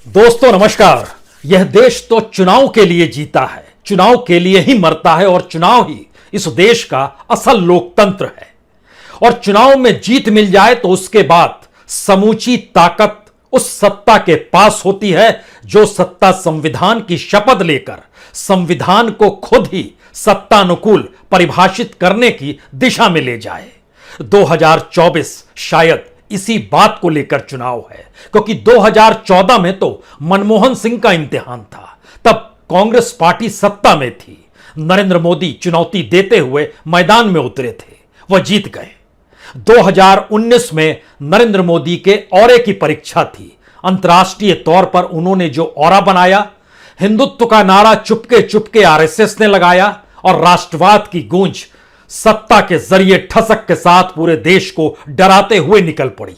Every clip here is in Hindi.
दोस्तों नमस्कार। यह देश तो चुनाव के लिए जीता है, चुनाव के लिए ही मरता है और चुनाव ही इस देश का असल लोकतंत्र है। और चुनाव में जीत मिल जाए तो उसके बाद समूची ताकत उस सत्ता के पास होती है जो सत्ता संविधान की शपथ लेकर संविधान को खुद ही सत्तानुकूल परिभाषित करने की दिशा में ले जाए। 2024 शायद इसी बात को लेकर चुनाव है, क्योंकि 2014 में तो मनमोहन सिंह का इम्तिहान था। तब कांग्रेस पार्टी सत्ता में थी, नरेंद्र मोदी चुनौती देते हुए मैदान में उतरे थे, वह जीत गए। 2019 में नरेंद्र मोदी के औरे की परीक्षा थी। अंतर्राष्ट्रीय तौर पर उन्होंने जो औरा बनाया, हिंदुत्व का नारा चुपके चुपके आरएसएस ने लगाया और राष्ट्रवाद की गूंज सत्ता के जरिए ठसक के साथ पूरे देश को डराते हुए निकल पड़ी।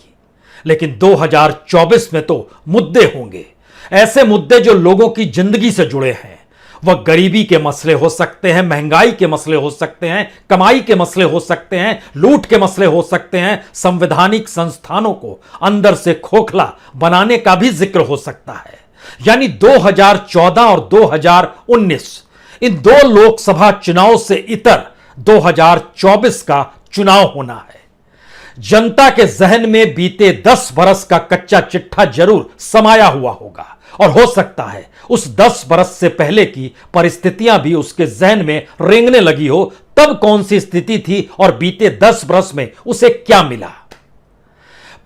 लेकिन 2024 में तो मुद्दे होंगे, ऐसे मुद्दे जो लोगों की जिंदगी से जुड़े हैं। वह गरीबी के मसले हो सकते हैं, महंगाई के मसले हो सकते हैं, कमाई के मसले हो सकते हैं, लूट के मसले हो सकते हैं, संवैधानिक संस्थानों को अंदर से खोखला बनाने का भी जिक्र हो सकता है। यानी 2014 और 2019 इन दो लोकसभा चुनाव से इतर 2024 का चुनाव होना है। जनता के जहन में बीते 10 बरस का कच्चा चिट्ठा जरूर समाया हुआ होगा और हो सकता है उस 10 बरस से पहले की परिस्थितियां भी उसके जहन में रेंगने लगी हो। तब कौन सी स्थिति थी और बीते 10 बरस में उसे क्या मिला।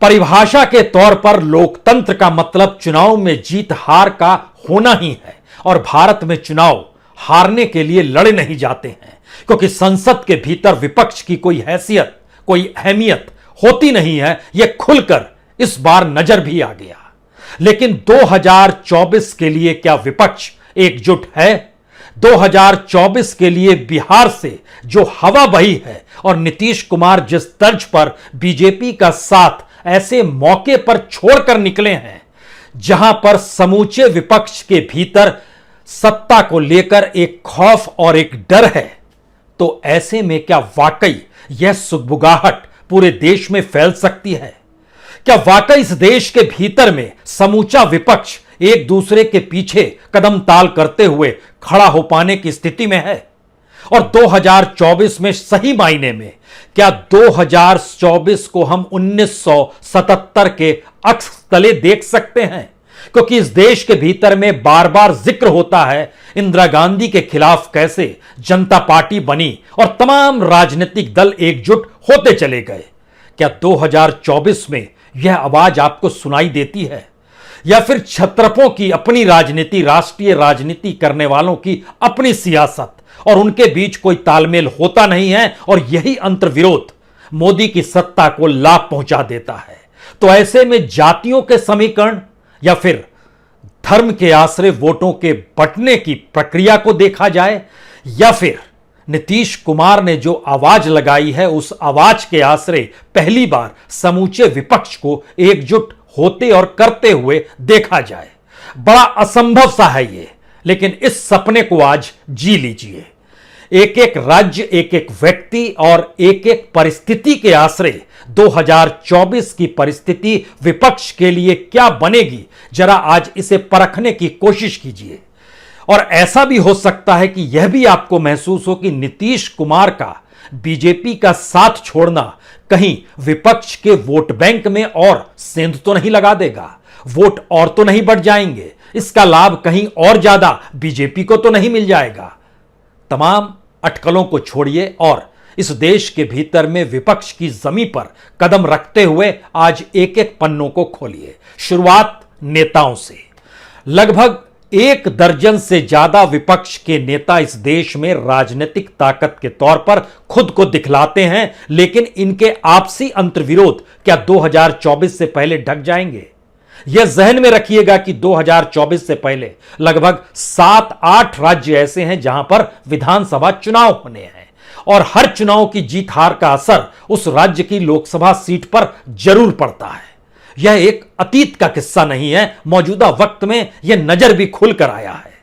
परिभाषा के तौर पर लोकतंत्र का मतलब चुनाव में जीत हार का होना ही है, और भारत में चुनाव हारने के लिए लड़े नहीं जाते हैं, क्योंकि संसद के भीतर विपक्ष की कोई हैसियत, कोई अहमियत होती नहीं है। यह खुलकर इस बार नजर भी आ गया। लेकिन 2024 के लिए क्या विपक्ष एकजुट है? 2024 के लिए बिहार से जो हवा बही है और नीतीश कुमार जिस तर्ज पर बीजेपी का साथ ऐसे मौके पर छोड़कर निकले हैं जहां पर समूचे विपक्ष के भीतर सत्ता को लेकर एक खौफ और एक डर है, तो ऐसे में क्या वाकई यह सुगबुगाहट पूरे देश में फैल सकती है? क्या वाकई इस देश के भीतर में समूचा विपक्ष एक दूसरे के पीछे कदम ताल करते हुए खड़ा हो पाने की स्थिति में है? और 2024 में सही मायने में क्या 2024 को हम 1977 के अक्स तले देख सकते हैं? क्योंकि इस देश के भीतर में बार बार जिक्र होता है इंदिरा गांधी के खिलाफ कैसे जनता पार्टी बनी और तमाम राजनीतिक दल एकजुट होते चले गए। क्या 2024 में यह आवाज आपको सुनाई देती है, या फिर छत्रपों की अपनी राजनीति, राष्ट्रीय राजनीति करने वालों की अपनी सियासत और उनके बीच कोई तालमेल होता नहीं है और यही अंतर्विरोध मोदी की सत्ता को लाभ पहुंचा देता है? तो ऐसे में जातियों के समीकरण या फिर धर्म के आश्रय वोटों के बंटने की प्रक्रिया को देखा जाए, या फिर नीतीश कुमार ने जो आवाज लगाई है उस आवाज के आश्रय पहली बार समूचे विपक्ष को एकजुट होते और करते हुए देखा जाए। बड़ा असंभव सा है ये, लेकिन इस सपने को आज जी लीजिए। एक एक राज्य, एक एक व्यक्ति और एक एक परिस्थिति के आश्रय 2024 की परिस्थिति विपक्ष के लिए क्या बनेगी, जरा आज इसे परखने की कोशिश कीजिए। और ऐसा भी हो सकता है कि यह भी आपको महसूस हो कि नीतीश कुमार का बीजेपी का साथ छोड़ना कहीं विपक्ष के वोट बैंक में और सेंध तो नहीं लगा देगा, वोट और तो नहीं बढ़ जाएंगे, इसका लाभ कहीं और ज्यादा बीजेपी को तो नहीं मिल जाएगा। तमाम अटकलों को छोड़िए और इस देश के भीतर में विपक्ष की जमीन पर कदम रखते हुए आज एक एक पन्नों को खोलिए। शुरुआत नेताओं से। लगभग 1 दर्जन से ज्यादा विपक्ष के नेता इस देश में राजनीतिक ताकत के तौर पर खुद को दिखलाते हैं, लेकिन इनके आपसी अंतर्विरोध क्या 2024 से पहले ढक जाएंगे? यह जहन में रखिएगा कि 2024 से पहले लगभग 7-8 राज्य ऐसे हैं जहां पर विधानसभा चुनाव होने हैं और हर चुनाव की जीत हार का असर उस राज्य की लोकसभा सीट पर जरूर पड़ता है। यह एक अतीत का किस्सा नहीं है, मौजूदा वक्त में यह नजर भी खुलकर आया है।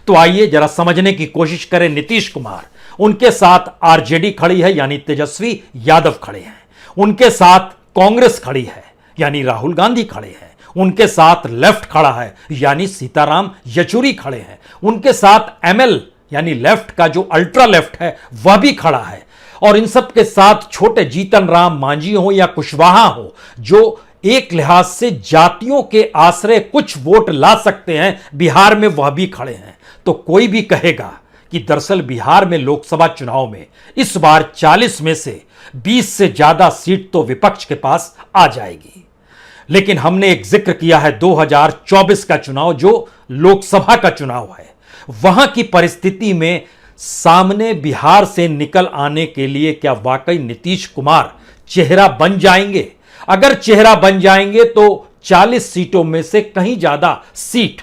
तो आइए जरा समझने की कोशिश करें। नीतीश कुमार, उनके साथ आरजेडी खड़ी है यानी तेजस्वी यादव खड़े हैं, उनके साथ कांग्रेस खड़ी है यानी राहुल गांधी खड़े हैं, उनके साथ लेफ्ट खड़ा है यानी सीताराम येचुरी खड़े हैं, उनके साथ एमएल यानी लेफ्ट का जो अल्ट्रा लेफ्ट है वह भी खड़ा है, और इन सब के साथ छोटे जीतन राम मांझी हो या कुशवाहा हो, जो एक लिहाज से जातियों के आश्रय कुछ वोट ला सकते हैं, बिहार में वह भी खड़े हैं। तो कोई भी कहेगा कि दरअसल बिहार में लोकसभा चुनाव में इस बार 40 में से 20 से ज्यादा सीट तो विपक्ष के पास आ जाएगी। लेकिन हमने एक जिक्र किया है 2024 का चुनाव जो लोकसभा का चुनाव है, वहां की परिस्थिति में सामने बिहार से निकल आने के लिए क्या वाकई नीतीश कुमार चेहरा बन जाएंगे? अगर चेहरा बन जाएंगे तो 40 सीटों में से कहीं ज्यादा सीट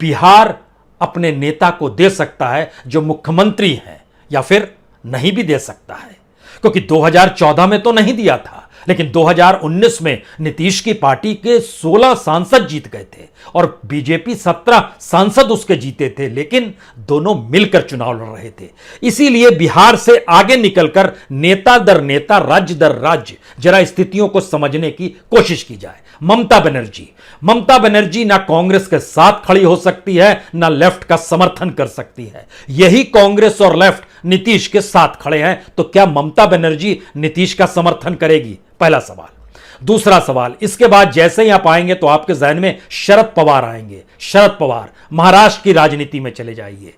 बिहार अपने नेता को दे सकता है जो मुख्यमंत्री हैं, या फिर नहीं भी दे सकता है, क्योंकि 2014 में तो नहीं दिया था, लेकिन 2019 में नीतीश की पार्टी के 16 सांसद जीत गए थे और बीजेपी 17 सांसद उसके जीते थे, लेकिन दोनों मिलकर चुनाव लड़ रहे थे। इसीलिए बिहार से आगे निकलकर नेता दर नेता, राज्य दर राज्य जरा स्थितियों को समझने की कोशिश की जाए। ममता बनर्जी ना कांग्रेस के साथ खड़ी हो सकती है, ना लेफ्ट का समर्थन कर सकती है। यही कांग्रेस और लेफ्ट नीतीश के साथ खड़े हैं, तो क्या ममता बनर्जी नीतीश का समर्थन करेगी? पहला सवाल। दूसरा सवाल, इसके बाद जैसे ही आप आएंगे तो आपके जहन में शरद पवार आएंगे। शरद पवार, महाराष्ट्र की राजनीति में चले जाइए।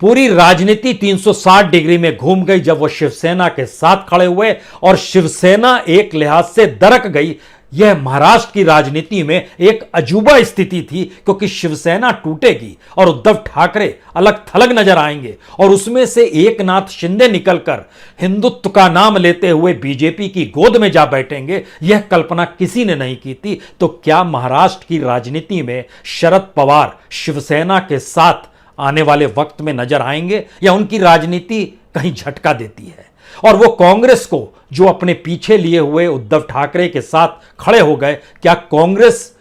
पूरी राजनीति 360 डिग्री में घूम गई जब वो शिवसेना के साथ खड़े हुए, और शिवसेना एक लिहाज से दरक गई। यह महाराष्ट्र की राजनीति में एक अजूबा स्थिति थी, क्योंकि शिवसेना टूटेगी और उद्धव ठाकरे अलग थलग नजर आएंगे, और उसमें से एकनाथ शिंदे निकलकर हिंदुत्व का नाम लेते हुए बीजेपी की गोद में जा बैठेंगे। यह कल्पना किसी ने नहीं की थी। तो क्या महाराष्ट्र की राजनीति में शरद पवार शिवसेना के साथ आने वाले वक्त में नजर आएंगे, या उनकी राजनीति कहीं झटका देती है और वो कांग्रेस को, जो अपने पीछे लिए हुए उद्धव ठाकरे के साथ खड़े हो गए, क्या कांग्रेस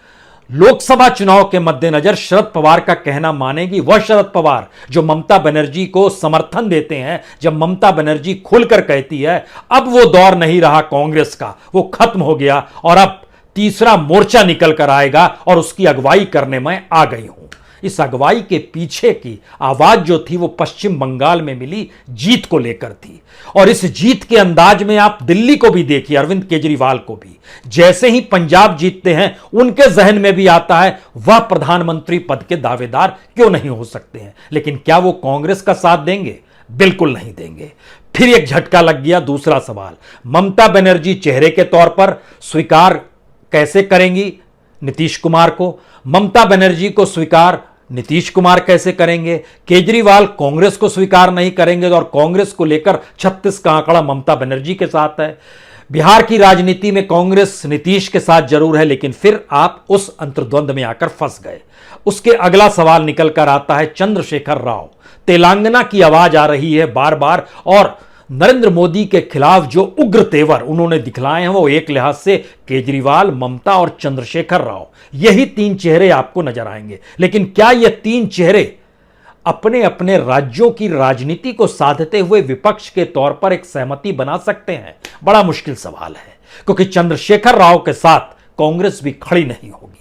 लोकसभा चुनाव के मद्देनजर शरद पवार का कहना मानेगी? वह शरद पवार जो ममता बनर्जी को समर्थन देते हैं, जब ममता बनर्जी खुलकर कहती है अब वो दौर नहीं रहा कांग्रेस का, वो खत्म हो गया और अब तीसरा मोर्चा निकल कर आएगा और उसकी अगुवाई करने में आ गई हूं। इस अगुवाई के पीछे की आवाज जो थी वो पश्चिम बंगाल में मिली जीत को लेकर थी, और इस जीत के अंदाज में आप दिल्ली को भी देखिए, अरविंद केजरीवाल को भी जैसे ही पंजाब जीतते हैं उनके जहन में भी आता है वह प्रधानमंत्री पद के दावेदार क्यों नहीं हो सकते हैं। लेकिन क्या वो कांग्रेस का साथ देंगे? बिल्कुल नहीं देंगे। फिर एक झटका लग गया। दूसरा सवाल, ममता बनर्जी चेहरे के तौर पर स्वीकार कैसे करेंगी नीतीश कुमार को? ममता बनर्जी को स्वीकार नीतीश कुमार कैसे करेंगे? केजरीवाल कांग्रेस को स्वीकार नहीं करेंगे, और कांग्रेस को लेकर 36 का आंकड़ा ममता बनर्जी के साथ है। बिहार की राजनीति में कांग्रेस नीतीश के साथ जरूर है, लेकिन फिर आप उस अंतर्द्वंद में आकर फंस गए। उसके अगला सवाल निकल कर आता है चंद्रशेखर राव। तेलंगाना की आवाज आ रही है बार बार, और नरेंद्र मोदी के खिलाफ जो उग्र तेवर उन्होंने दिखलाए हैं वो एक लिहाज से केजरीवाल, ममता और चंद्रशेखर राव, यही तीन चेहरे आपको नजर आएंगे। लेकिन क्या ये तीन चेहरे अपने अपने राज्यों की राजनीति को साधते हुए विपक्ष के तौर पर एक सहमति बना सकते हैं? बड़ा मुश्किल सवाल है, क्योंकि चंद्रशेखर राव के साथ कांग्रेस भी खड़ी नहीं होगी,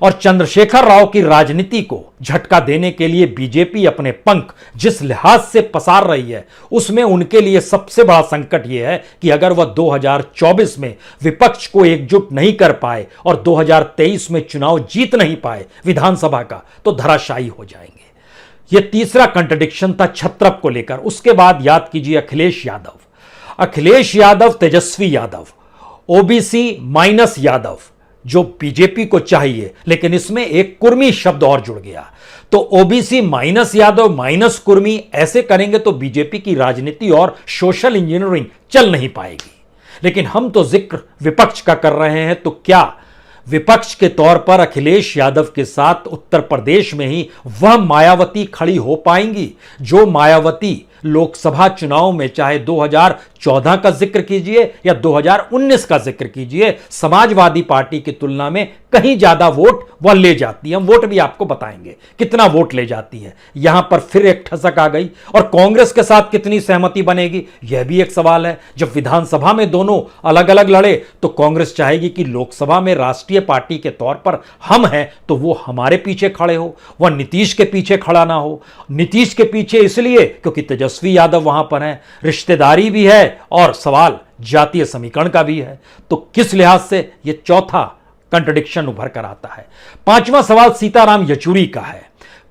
और चंद्रशेखर राव की राजनीति को झटका देने के लिए बीजेपी अपने पंख जिस लिहाज से पसार रही है, उसमें उनके लिए सबसे बड़ा संकट यह है कि अगर वह 2024 में विपक्ष को एकजुट नहीं कर पाए और 2023 में चुनाव जीत नहीं पाए विधानसभा का, तो धराशायी हो जाएंगे। यह तीसरा कंट्रडिक्शन था छत्रप को लेकर। उसके बाद याद कीजिए अखिलेश यादव, तेजस्वी यादव, ओबीसी माइनस यादव, जो बीजेपी को चाहिए, लेकिन इसमें एक कुर्मी शब्द और जुड़ गया। तो OBC minus Yadav minus Kurmi, ऐसे करेंगे तो बीजेपी की राजनीति और सोशल इंजीनियरिंग चल नहीं पाएगी। लेकिन हम तो जिक्र विपक्ष का कर रहे हैं, तो क्या विपक्ष के तौर पर अखिलेश यादव के साथ उत्तर प्रदेश में ही वह मायावती खड़ी हो पाएंगी जो मायावती लोकसभा चुनाव में चाहे 2014 का जिक्र कीजिए या 2019 का जिक्र कीजिए, समाजवादी पार्टी की तुलना में कहीं ज्यादा वोट वह ले जाती है। हम वोट भी आपको बताएंगे कितना वोट ले जाती है। यहां पर फिर एक ठसक आ गई, और कांग्रेस के साथ कितनी सहमति बनेगी यह भी एक सवाल है। जब विधानसभा में दोनों अलग अलग लड़े तो कांग्रेस चाहेगी कि लोकसभा में राष्ट्रीय पार्टी के तौर पर हम हैं तो वो हमारे पीछे खड़े हो, वह नीतीश के पीछे खड़ा ना हो। नीतीश के पीछे इसलिए क्योंकि तेजस्वी यादव वहां पर हैं, रिश्तेदारी भी है और सवाल जातीय समीकरण का भी है। तो किस लिहाज से यह चौथा कंट्रडिक्शन उभर कर आता है। पांचवा सवाल सीताराम येचुरी का है।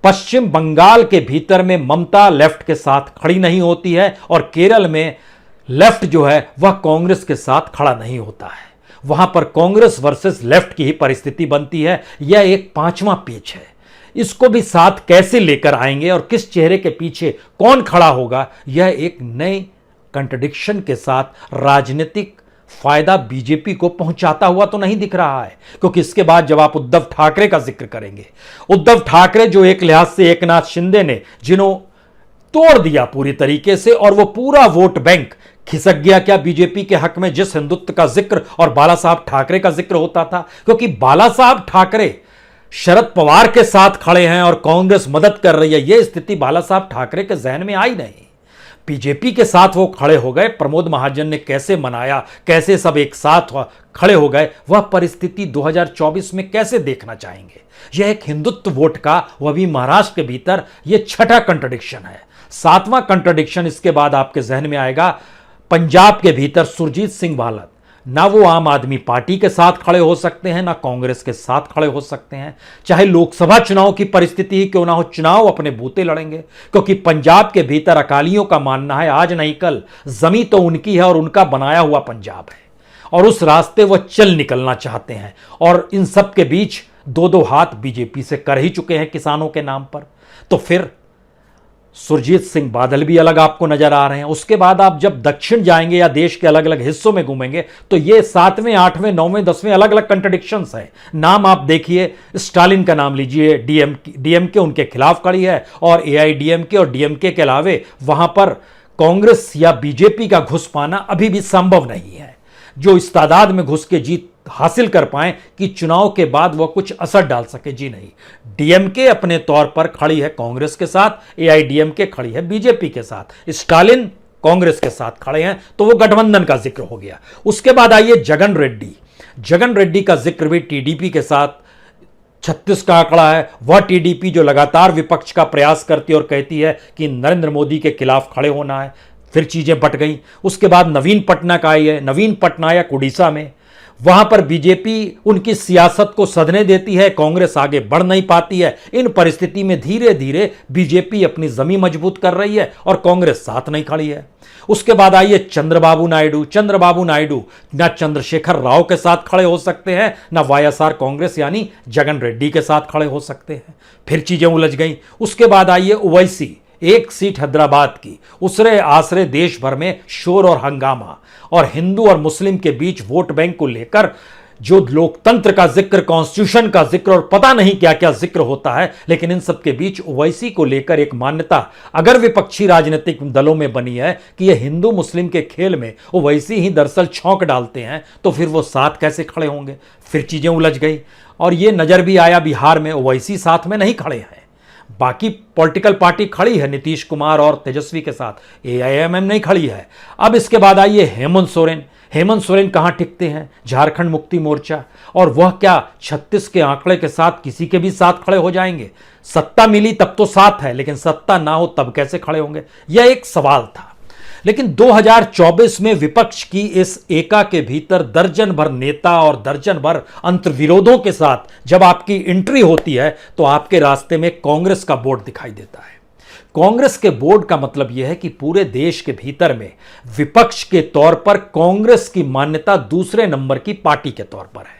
पश्चिम बंगाल के भीतर में ममता लेफ्ट के साथ खड़ी नहीं होती है और केरल में लेफ्ट जो है वह कांग्रेस के साथ खड़ा नहीं होता है। वहां पर कांग्रेस वर्सेस लेफ्ट की ही परिस्थिति बनती है। यह एक पांचवा पेच है। इसको भी साथ कैसे लेकर आएंगे और किस चेहरे के पीछे कौन खड़ा होगा, यह एक नए कंट्रडिक्शन के साथ राजनीतिक फायदा बीजेपी को पहुंचाता हुआ तो नहीं दिख रहा है। क्योंकि इसके बाद जब आप उद्धव ठाकरे का जिक्र करेंगे, उद्धव ठाकरे जो एक लिहाज से एकनाथ शिंदे ने जिन्हों तोड़ दिया पूरी तरीके से, और वो पूरा वोट बैंक खिसक गया क्या बीजेपी के हक में, जिस हिंदुत्व का जिक्र और बाला साहब ठाकरे का जिक्र होता था। क्योंकि बाला साहब ठाकरे शरद पवार के साथ खड़े हैं और कांग्रेस मदद कर रही है, यह स्थिति बाला साहब ठाकरे के जहन में आई नहीं। बीजेपी के साथ वो खड़े हो गए। प्रमोद महाजन ने कैसे मनाया, कैसे सब एक साथ खड़े हो गए, वह परिस्थिति 2024 में कैसे देखना चाहेंगे। यह एक हिंदुत्व वोट का, वह भी महाराष्ट्र के भीतर, यह छठा कंट्रडिक्शन है। सातवां कंट्रडिक्शन इसके बाद आपके जहन में आएगा, पंजाब के भीतर सुरजीत सिंह बालत ना वो आम आदमी पार्टी के साथ खड़े हो सकते हैं ना कांग्रेस के साथ खड़े हो सकते हैं। चाहे लोकसभा चुनाव की परिस्थिति ही क्यों ना हो, चुनाव अपने बूते लड़ेंगे। क्योंकि पंजाब के भीतर अकालियों का मानना है आज नहीं कल जमीन तो उनकी है और उनका बनाया हुआ पंजाब है, और उस रास्ते वह चल निकलना चाहते हैं। और इन सब के बीच दो दो हाथ बीजेपी से कर ही चुके हैं किसानों के नाम पर। तो फिर सुरजीत सिंह बादल भी अलग आपको नजर आ रहे हैं। उसके बाद आप जब दक्षिण जाएंगे या देश के अलग अलग हिस्सों में घूमेंगे तो ये 7वें 8वें 9वें 10वें अलग अलग कंट्रडिक्शंस हैं। नाम आप देखिए, स्टालिन का नाम लीजिए, डीएमके उनके खिलाफ खड़ी है, और एआईडीएमके और डीएमके के अलावे वहां पर कांग्रेस या बीजेपी का घुस पाना अभी भी संभव नहीं है, जो इस तादाद में घुस के जीत हासिल कर पाए कि चुनाव के बाद वह कुछ असर डाल सके। जी नहीं, डीएमके अपने तौर पर खड़ी है कांग्रेस के साथ, एआईडीएमके खड़ी है बीजेपी के साथ, स्टालिन कांग्रेस के साथ खड़े हैं, तो वो गठबंधन का जिक्र हो गया। उसके बाद आइए जगन रेड्डी। जगन रेड्डी का जिक्र भी टीडीपी के साथ 36 का आंकड़ा है। वह टीडीपी जो लगातार विपक्ष का प्रयास करती है और कहती है कि नरेंद्र मोदी के खिलाफ खड़े होना है। फिर चीजें बट गई। उसके बाद नवीन पटनायक आई है। नवीन पटनायक उड़ीसा में, वहां पर बीजेपी उनकी सियासत को सधने देती है, कांग्रेस आगे बढ़ नहीं पाती है। इन परिस्थिति में धीरे धीरे बीजेपी अपनी जमीन मजबूत कर रही है और कांग्रेस साथ नहीं खड़ी है। उसके बाद आइए चंद्रबाबू नायडू। चंद्रबाबू नायडू ना चंद्रशेखर राव के साथ खड़े हो सकते हैं, ना वाईएसआर कांग्रेस यानी जगन रेड्डी के साथ खड़े हो सकते हैं। फिर चीजें उलझ गई। उसके बाद आइए ओवैसी, एक सीट हैदराबाद की, उसरे आसरे देश भर में शोर और हंगामा, और हिंदू और मुस्लिम के बीच वोट बैंक को लेकर जो लोकतंत्र का जिक्र, कॉन्स्टिट्यूशन का जिक्र और पता नहीं क्या क्या जिक्र होता है। लेकिन इन सब के बीच ओवैसी को लेकर एक मान्यता अगर विपक्षी राजनीतिक दलों में बनी है कि यह हिंदू मुस्लिम के खेल में ओवैसी ही दरअसल छौंक डालते हैं, तो फिर वो साथ कैसे खड़े होंगे। फिर चीजें उलझ गई। और यह नजर भी आया बिहार में ओवैसी साथ में नहीं खड़े हैं, बाकी पॉलिटिकल पार्टी खड़ी है नीतीश कुमार और तेजस्वी के साथ, एआईएमएम नहीं खड़ी है। अब इसके बाद आइए हेमंत सोरेन। हेमंत सोरेन कहां टिकते हैं, झारखंड मुक्ति मोर्चा, और वह क्या 36 के आंकड़े के साथ किसी के भी साथ खड़े हो जाएंगे। सत्ता मिली तब तो साथ है, लेकिन सत्ता ना हो तब कैसे खड़े होंगे, यह एक सवाल था। लेकिन 2024 में विपक्ष की इस एका के भीतर दर्जन भर नेता और दर्जन भर अंतर्विरोधों के साथ जब आपकी एंट्री होती है तो आपके रास्ते में कांग्रेस का बोर्ड दिखाई देता है। कांग्रेस के बोर्ड का मतलब यह है कि पूरे देश के भीतर में विपक्ष के तौर पर कांग्रेस की मान्यता दूसरे नंबर की पार्टी के तौर पर है,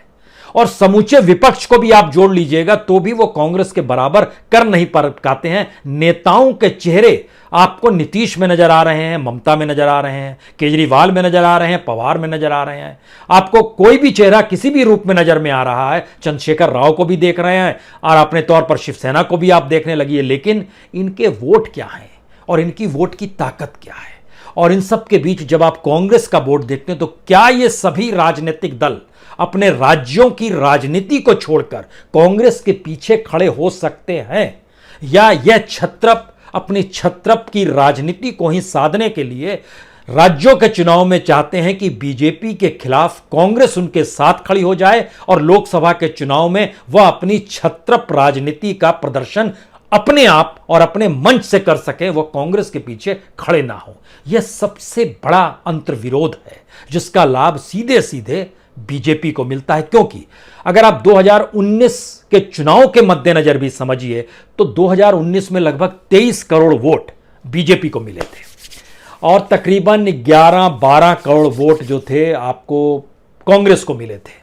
और समूचे विपक्ष को भी आप जोड़ लीजिएगा तो भी वो कांग्रेस के बराबर कर नहीं पाते हैं। नेताओं के चेहरे आपको नीतीश में नजर आ रहे हैं, ममता में नजर आ रहे हैं, केजरीवाल में नजर आ रहे हैं, पवार में नजर आ रहे हैं। आपको कोई भी चेहरा किसी भी रूप में नजर में आ रहा है, चंद्रशेखर राव को भी देख रहे हैं और अपने तौर पर शिवसेना को भी आप देखने लगी है। लेकिन इनके वोट क्या हैं और इनकी वोट की ताकत क्या है। और इन सब के बीच जब आप कांग्रेस का वोट देखते हैं तो क्या ये सभी राजनीतिक दल अपने राज्यों की राजनीति को छोड़कर कांग्रेस के पीछे खड़े हो सकते हैं, या यह छत्रप अपनी छत्रप की राजनीति को ही साधने के लिए राज्यों के चुनाव में चाहते हैं कि बीजेपी के खिलाफ कांग्रेस उनके साथ खड़ी हो जाए और लोकसभा के चुनाव में वह अपनी छत्रप राजनीति का प्रदर्शन अपने आप और अपने मंच से कर सके, वह कांग्रेस के पीछे खड़े ना हो। यह सबसे बड़ा अंतर्विरोध है जिसका लाभ सीधे सीधे बीजेपी को मिलता है। क्योंकि अगर आप 2019 के चुनाव के मद्देनजर भी समझिए तो 2019 में लगभग 23 करोड़ वोट बीजेपी को मिले थे और तकरीबन 11-12 करोड़ वोट जो थे आपको कांग्रेस को मिले थे।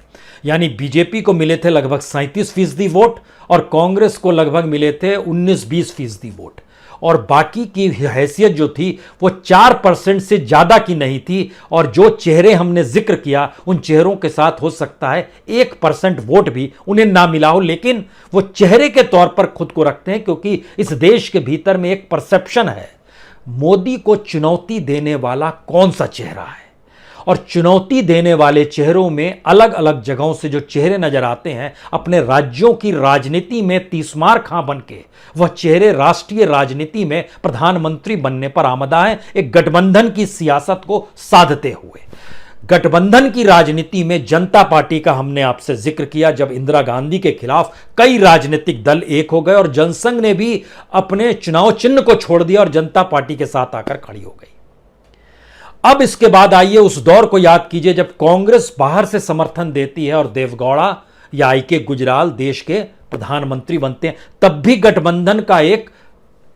यानी बीजेपी को मिले थे लगभग 37% वोट और कांग्रेस को लगभग मिले थे 19-20% वोट। और बाकी की हैसियत जो थी वो 4% से ज़्यादा की नहीं थी। और जो चेहरे हमने जिक्र किया उन चेहरों के साथ हो सकता है 1% वोट भी उन्हें ना मिला हो, लेकिन वो चेहरे के तौर पर खुद को रखते हैं क्योंकि इस देश के भीतर में एक परसेप्शन है मोदी को चुनौती देने वाला कौन सा चेहरा है। और चुनौती देने वाले चेहरों में अलग अलग जगहों से जो चेहरे नजर आते हैं अपने राज्यों की राजनीति में तीसमार खां बन के वह चेहरे राष्ट्रीय राजनीति में प्रधानमंत्री बनने पर आमदा हैं, एक गठबंधन की सियासत को साधते हुए। गठबंधन की राजनीति में जनता पार्टी का हमने आपसे जिक्र किया, जब इंदिरा गांधी के खिलाफ कई राजनीतिक दल एक हो गए और जनसंघ ने भी अपने चुनाव चिन्ह को छोड़ दिया और जनता पार्टी के साथ आकर खड़ी हो गई। अब इसके बाद आइए उस दौर को याद कीजिए जब कांग्रेस बाहर से समर्थन देती है और देवगौड़ा या आई.के. गुजराल देश के प्रधानमंत्री बनते हैं। तब भी गठबंधन का एक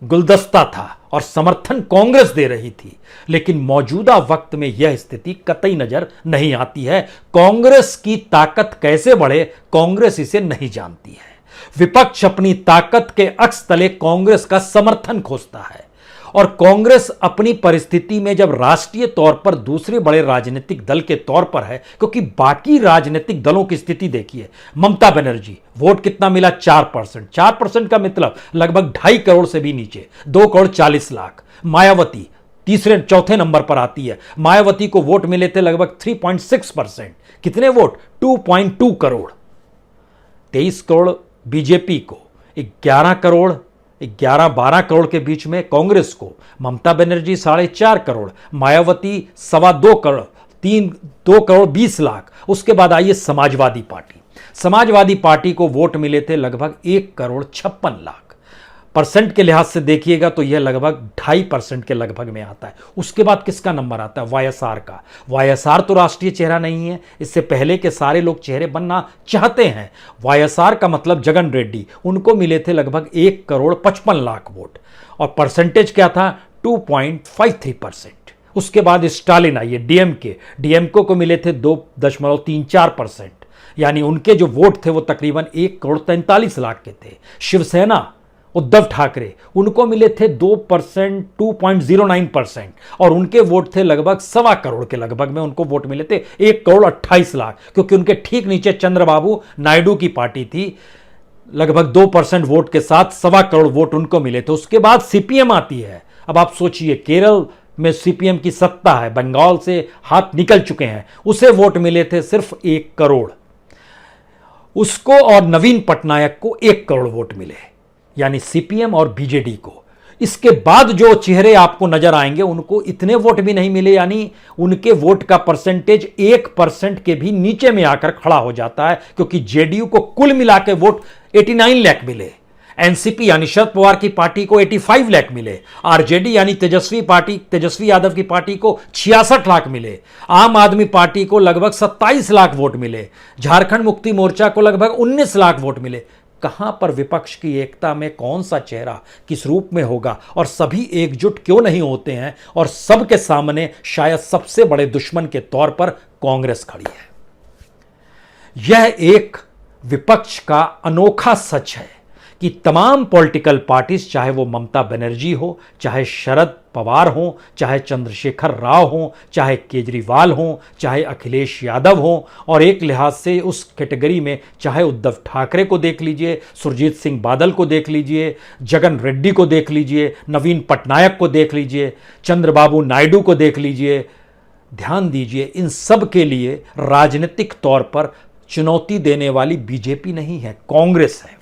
गुलदस्ता था और समर्थन कांग्रेस दे रही थी, लेकिन मौजूदा वक्त में यह स्थिति कतई नजर नहीं आती है। कांग्रेस की ताकत कैसे बढ़े कांग्रेस इसे नहीं जानती है। विपक्ष अपनी ताकत के अक्स तले कांग्रेस का समर्थन खोजता है और कांग्रेस अपनी परिस्थिति में जब राष्ट्रीय तौर पर दूसरे बड़े राजनीतिक दल के तौर पर है, क्योंकि बाकी राजनीतिक दलों की स्थिति देखिए। ममता बनर्जी वोट कितना मिला 4%। 4% का मतलब लगभग 2.5 करोड़ से भी नीचे, 2 करोड़ 40 लाख। मायावती चौथे नंबर पर आती है। मायावती को वोट मिले थे लगभग 3.6%। कितने वोट? 2.2 करोड़। 23 करोड़ बीजेपी को, 11-12 करोड़ के बीच में कांग्रेस को। ममता बनर्जी 4.5 करोड़, मायावती 2.25 करोड़, 2 करोड़ 20 लाख। उसके बाद आइए समाजवादी पार्टी। समाजवादी पार्टी को वोट मिले थे लगभग 1 करोड़ 56 लाख। परसेंट के लिहाज से देखिएगा तो यह लगभग 2.5% के लगभग में आता है। उसके बाद किसका नंबर आता है? वाईएसआर का। वाईएसआर तो राष्ट्रीय चेहरा नहीं है, इससे पहले के सारे लोग चेहरे बनना चाहते हैं। वाईएसआर का मतलब जगन रेड्डी, उनको मिले थे लगभग 1 करोड़ 55 लाख वोट और परसेंटेज क्या था? 2.53%। उसके बाद स्टालिन आइए, डीएमके को मिले थे 2.34%, यानी उनके जो वोट थे वो तकरीबन 1 करोड़ 43 लाख के थे। शिवसेना उद्धव ठाकरे, उनको मिले थे 2%, 2.09% और उनके वोट थे लगभग 1.25 करोड़ के लगभग में उनको वोट मिले थे 1 करोड़ 28 लाख, क्योंकि उनके ठीक नीचे चंद्रबाबू नायडू की पार्टी थी, लगभग 2% वोट के साथ 1.25 करोड़ वोट उनको मिले थे। उसके बाद सीपीएम आती है। अब आप सोचिए, केरल में सीपीएम की सत्ता है, बंगाल से हाथ निकल चुके हैं, उसे वोट मिले थे सिर्फ 1 करोड़। उसको और नवीन पटनायक को 1 करोड़ वोट मिले, यानी सीपीएम और बीजेडी को। इसके बाद जो चेहरे आपको नजर आएंगे उनको इतने वोट भी नहीं मिले, यानी उनके वोट का परसेंटेज 1% के भी नीचे में आकर खड़ा हो जाता है, क्योंकि जेडीयू को कुल मिला के वोट 89 लाख मिले, एनसीपी यानी शरद पवार की पार्टी को 85 लाख मिले, आरजेडी यानी तेजस्वी यादव की पार्टी को 66 लाख मिले, आम आदमी पार्टी को लगभग 27 लाख वोट मिले, झारखंड मुक्ति मोर्चा को लगभग 19 लाख वोट मिले। कहां पर विपक्ष की एकता में कौन सा चेहरा किस रूप में होगा और सभी एकजुट क्यों नहीं होते हैं? और सबके सामने शायद सबसे बड़े दुश्मन के तौर पर कांग्रेस खड़ी है। यह एक विपक्ष का अनोखा सच है कि तमाम पॉलिटिकल पार्टीज, चाहे वो ममता बनर्जी हो, चाहे शरद पवार हो, चाहे चंद्रशेखर राव हो, चाहे केजरीवाल हो, चाहे अखिलेश यादव हो, और एक लिहाज से उस कैटेगरी में चाहे उद्धव ठाकरे को देख लीजिए, सुरजीत सिंह बादल को देख लीजिए, जगन रेड्डी को देख लीजिए, नवीन पटनायक को देख लीजिए, चंद्रबाबू नायडू को देख लीजिए, ध्यान दीजिए, इन सब के लिए राजनीतिक तौर पर चुनौती देने वाली बीजेपी नहीं है, कांग्रेस है।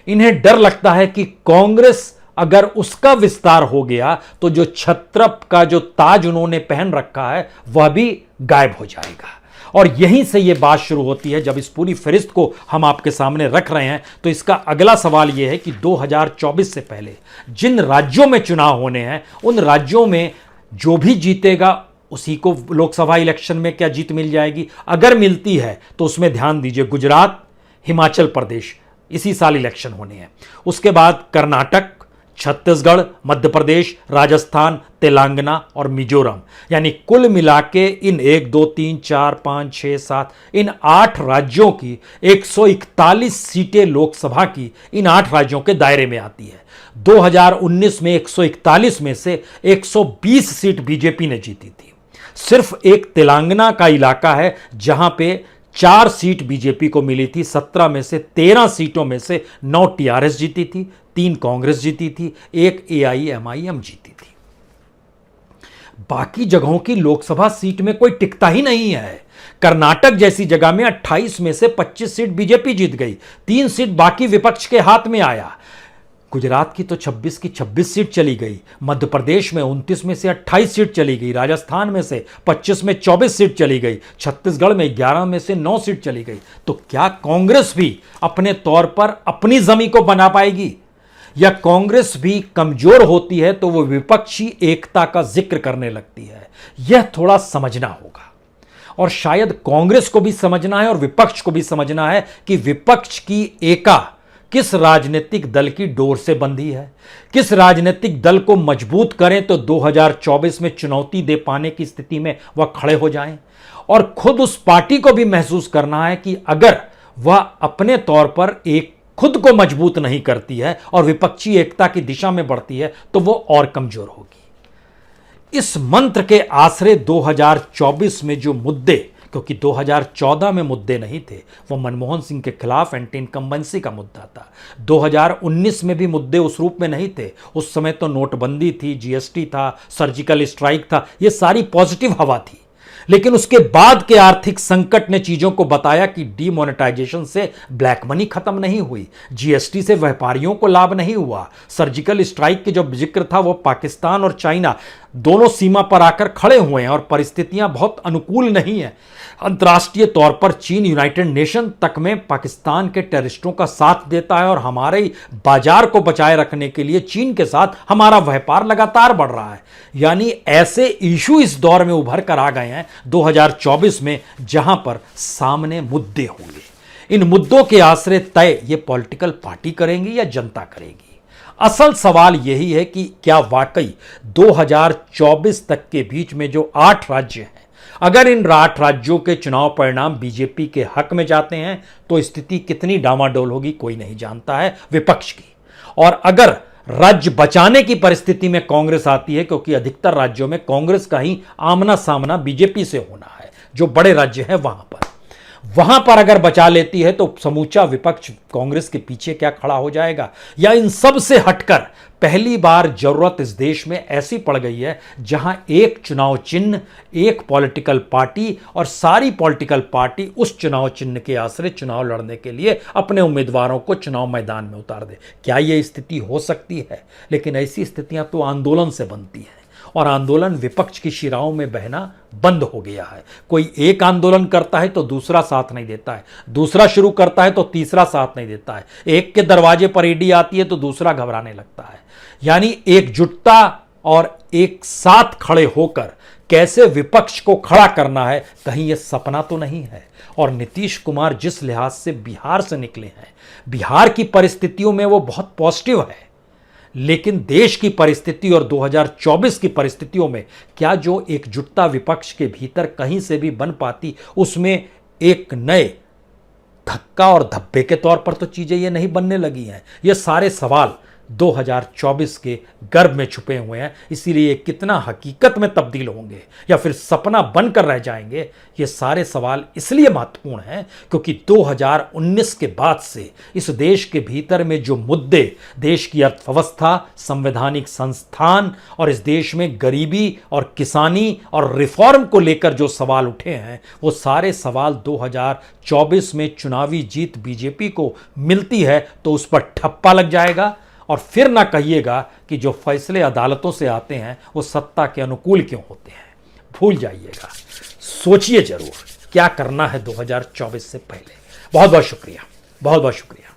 इन्हें डर लगता है कि कांग्रेस अगर उसका विस्तार हो गया तो जो छत्रप का जो ताज उन्होंने पहन रखा है वह भी गायब हो जाएगा। और यहीं से यह बात शुरू होती है। जब इस पूरी फहरिस्त को हम आपके सामने रख रहे हैं तो इसका अगला सवाल यह है कि 2024 से पहले जिन राज्यों में चुनाव होने हैं उन राज्यों में जो भी जीतेगा उसी को लोकसभा इलेक्शन में क्या जीत मिल जाएगी? अगर मिलती है तो उसमें ध्यान दीजिए, गुजरात, हिमाचल प्रदेश इसी साल इलेक्शन होने हैं। उसके बाद कर्नाटक, छत्तीसगढ़, मध्य प्रदेश, राजस्थान, तेलंगाना और मिजोरम, यानी कुल मिला के इन 1 2 3 4 5 6 7 इन 8 राज्यों की 141 सीटें लोकसभा की इन 8 राज्यों के दायरे में आती है। 2019 में 141 में से 120 सीट बीजेपी ने जीती थी। सिर्फ एक तेलंगाना का इलाका है जहां पे 4 सीट बीजेपी को मिली थी। 17 में से 13 सीटों में से 9 टीआरएस जीती थी, 3 कांग्रेस जीती थी, 1 एआईएमआईएम जीती थी। बाकी जगहों की लोकसभा सीट में कोई टिकता ही नहीं है। कर्नाटक जैसी जगह में 28 में से 25 सीट बीजेपी जीत गई, 3 सीट बाकी विपक्ष के हाथ में आया। गुजरात की तो 26 की 26 सीट चली गई, मध्य प्रदेश में 29 में से 28 सीट चली गई, राजस्थान में से 25 में 24 सीट चली गई, छत्तीसगढ़ में 11 में से 9 सीट चली गई। तो क्या कांग्रेस भी अपने तौर पर अपनी जमी को बना पाएगी? या कांग्रेस भी कमजोर होती है तो वो विपक्षी एकता का जिक्र करने लगती है? यह थोड़ा समझना होगा, और शायद कांग्रेस को भी समझना है और विपक्ष को भी समझना है कि विपक्ष की एका किस राजनीतिक दल की डोर से बंधी है। किस राजनीतिक दल को मजबूत करें तो 2024 में चुनौती दे पाने की स्थिति में वह खड़े हो जाएं। और खुद उस पार्टी को भी महसूस करना है कि अगर वह अपने तौर पर एक खुद को मजबूत नहीं करती है और विपक्षी एकता की दिशा में बढ़ती है तो वो और कमजोर होगी। इस मंत्र के आसरे 2024 में जो मुद्दे, क्योंकि 2014 में मुद्दे नहीं थे, वो मनमोहन सिंह के खिलाफ एंटी इनकम्बेंसी का मुद्दा था। 2019 में भी मुद्दे उस रूप में नहीं थे, उस समय तो नोटबंदी थी, जीएसटी था, सर्जिकल स्ट्राइक था, ये सारी पॉजिटिव हवा थी। लेकिन उसके बाद के आर्थिक संकट ने चीजों को बताया कि डीमोनेटाइजेशन से ब्लैक मनी खत्म नहीं हुई, जीएसटी से व्यापारियों को लाभ नहीं हुआ, सर्जिकल स्ट्राइक के जो जिक्र था वो पाकिस्तान और चाइना दोनों सीमा पर आकर खड़े हुए हैं और परिस्थितियां बहुत अनुकूल नहीं है। अंतर्राष्ट्रीय तौर पर चीन यूनाइटेड नेशन तक में पाकिस्तान के टेररिस्टों का साथ देता है और हमारे बाजार को बचाए रखने के लिए चीन के साथ हमारा व्यापार लगातार बढ़ रहा है। यानी ऐसे इशू इस दौर में उभर कर आ गए हैं 2024 में, जहां पर सामने मुद्दे होंगे। इन मुद्दों के आश्रय तय ये पॉलिटिकल पार्टी करेंगी या जनता करेगी? असल सवाल यही है कि क्या वाकई 2024 तक के बीच में जो 8 राज्य हैं, अगर इन 8 राज्यों के चुनाव परिणाम बीजेपी के हक में जाते हैं तो स्थिति कितनी डामाडोल होगी कोई नहीं जानता है विपक्ष की। और अगर राज्य बचाने की परिस्थिति में कांग्रेस आती है, क्योंकि अधिकतर राज्यों में कांग्रेस का ही आमना सामना बीजेपी से होना है, जो बड़े राज्य हैं वहां पर अगर बचा लेती है तो समूचा विपक्ष कांग्रेस के पीछे क्या खड़ा हो जाएगा? या इन सब से हटकर पहली बार जरूरत इस देश में ऐसी पड़ गई है जहां एक चुनाव चिन्ह, एक पॉलिटिकल पार्टी और सारी पॉलिटिकल पार्टी उस चुनाव चिन्ह के आश्रय चुनाव लड़ने के लिए अपने उम्मीदवारों को चुनाव मैदान में उतार दे। क्या यह स्थिति हो सकती है? लेकिन ऐसी स्थितियां तो आंदोलन से बनती हैं, और आंदोलन विपक्ष की शिराओं में बहना बंद हो गया है। कोई एक आंदोलन करता है तो दूसरा साथ नहीं देता है, दूसरा शुरू करता है तो तीसरा साथ नहीं देता है, एक के दरवाजे पर ईडी आती है तो दूसरा घबराने लगता है। यानी एकजुटता और एक साथ खड़े होकर कैसे विपक्ष को खड़ा करना है, कहीं यह सपना तो नहीं है। और नीतीश कुमार जिस लिहाज से बिहार से निकले हैं, बिहार की परिस्थितियों में वो बहुत पॉजिटिव है, लेकिन देश की परिस्थिति और 2024 की परिस्थितियों में क्या जो एकजुटता विपक्ष के भीतर कहीं से भी बन पाती, उसमें एक नए धक्का और धब्बे के तौर पर तो चीजें ये नहीं बनने लगी हैं। ये सारे सवाल 2024 के गर्भ में छुपे हुए हैं, इसीलिए ये कितना हकीकत में तब्दील होंगे या फिर सपना बनकर रह जाएंगे, ये सारे सवाल इसलिए महत्वपूर्ण हैं क्योंकि 2019 के बाद से इस देश के भीतर में जो मुद्दे, देश की अर्थव्यवस्था, संवैधानिक संस्थान और इस देश में गरीबी और किसानी और रिफॉर्म को लेकर जो सवाल उठे हैं, वो सारे सवाल 2024 में चुनावी जीत बीजेपी को मिलती है तो उस पर ठप्पा लग जाएगा। और फिर ना कहिएगा कि जो फैसले अदालतों से आते हैं वो सत्ता के अनुकूल क्यों होते हैं। भूल जाइएगा, सोचिए जरूर क्या करना है 2024 से पहले। बहुत बहुत शुक्रिया, बहुत बहुत शुक्रिया।